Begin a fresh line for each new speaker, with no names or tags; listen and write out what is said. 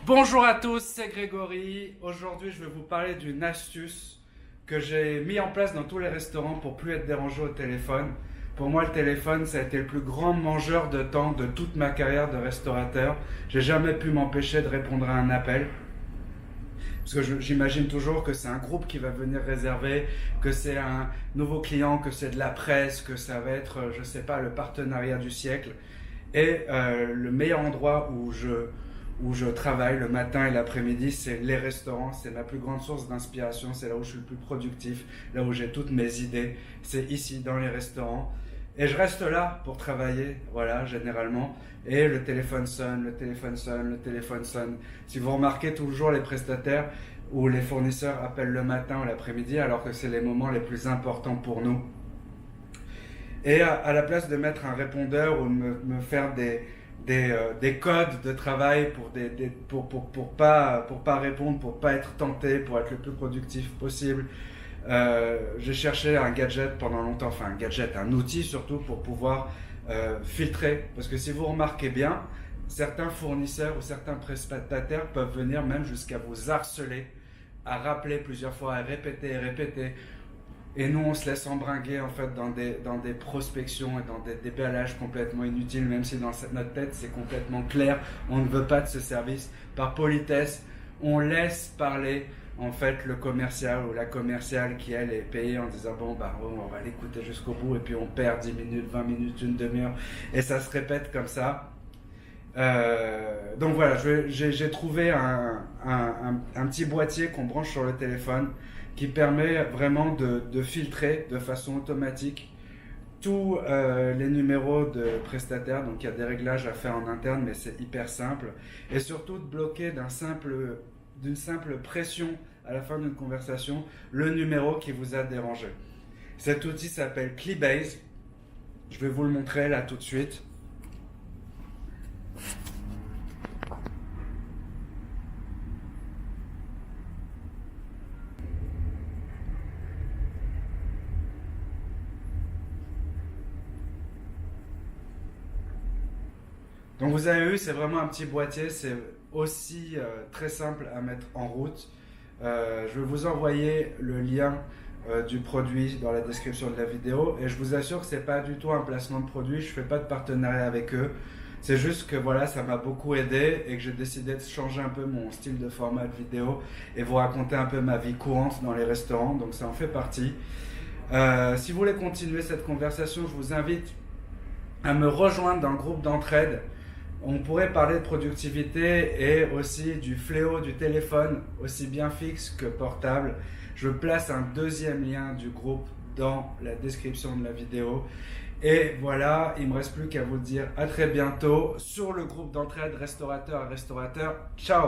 Bonjour à tous, c'est Grégory. Aujourd'hui, je vais vous parler d'une astuce que j'ai mis en place dans tous les restaurants pour plus être dérangé au téléphone. Pour moi, le téléphone, ça a été le plus grand mangeur de temps de toute ma carrière de restaurateur. J'ai jamais pu m'empêcher de répondre à un appel. Parce que j'imagine toujours que c'est un groupe qui va venir réserver, que c'est un nouveau client, que c'est de la presse, que ça va être, je sais pas, le partenariat du siècle. Et le meilleur endroit où je travaille le matin et l'après-midi, c'est les restaurants. C'est ma plus grande source d'inspiration, c'est là où je suis le plus productif, là où j'ai toutes mes idées. C'est ici, dans les restaurants. Et je reste là pour travailler, voilà, généralement. Et le téléphone sonne, le téléphone sonne, le téléphone sonne. Si vous remarquez toujours les prestataires ou les fournisseurs appellent le matin ou l'après-midi, alors que c'est les moments les plus importants pour nous. Et à la place de mettre un répondeur ou de me faire des codes de travail pour pas répondre, pour pas être tenté, pour être le plus productif possible, j'ai cherché un gadget pendant longtemps, enfin un gadget, un outil surtout pour pouvoir filtrer. Parce que si vous remarquez bien, certains fournisseurs ou certains prestataires peuvent venir même jusqu'à vous harceler, à rappeler plusieurs fois, à répéter et répéter. Et nous, on se laisse embringuer en fait dans des prospections et dans des déballages complètement inutiles, même si dans notre tête c'est complètement clair, on ne veut pas de ce service. Par politesse, on laisse parler en fait le commercial ou la commerciale qui elle est payée en disant bon on va l'écouter jusqu'au bout et puis on perd 10 minutes, 20 minutes, une demi-heure et ça se répète comme ça. Donc voilà, j'ai trouvé un petit boîtier qu'on branche sur le téléphone qui permet vraiment de filtrer de façon automatique tous les numéros de prestataires. Donc il y a des réglages à faire en interne, mais c'est hyper simple. Et surtout de bloquer d'une simple pression à la fin d'une conversation le numéro qui vous a dérangé. Cet outil s'appelle Keybase. Je vais vous le montrer là tout de suite. Donc vous avez vu, c'est vraiment un petit boîtier, c'est aussi très simple à mettre en route. Je vais vous envoyer le lien du produit dans la description de la vidéo et je vous assure que c'est pas du tout un placement de produit, je fais pas de partenariat avec eux. C'est juste que voilà, ça m'a beaucoup aidé et que j'ai décidé de changer un peu mon style de format de vidéo et vous raconter un peu ma vie courante dans les restaurants, donc ça en fait partie. Si vous voulez continuer cette conversation, je vous invite à me rejoindre dans le groupe d'entraide. On pourrait parler de productivité et aussi du fléau du téléphone, aussi bien fixe que portable. Je place un deuxième lien du groupe dans la description de la vidéo. Et voilà, il ne me reste plus qu'à vous dire à très bientôt sur le groupe d'entraide restaurateur à restaurateur. Ciao!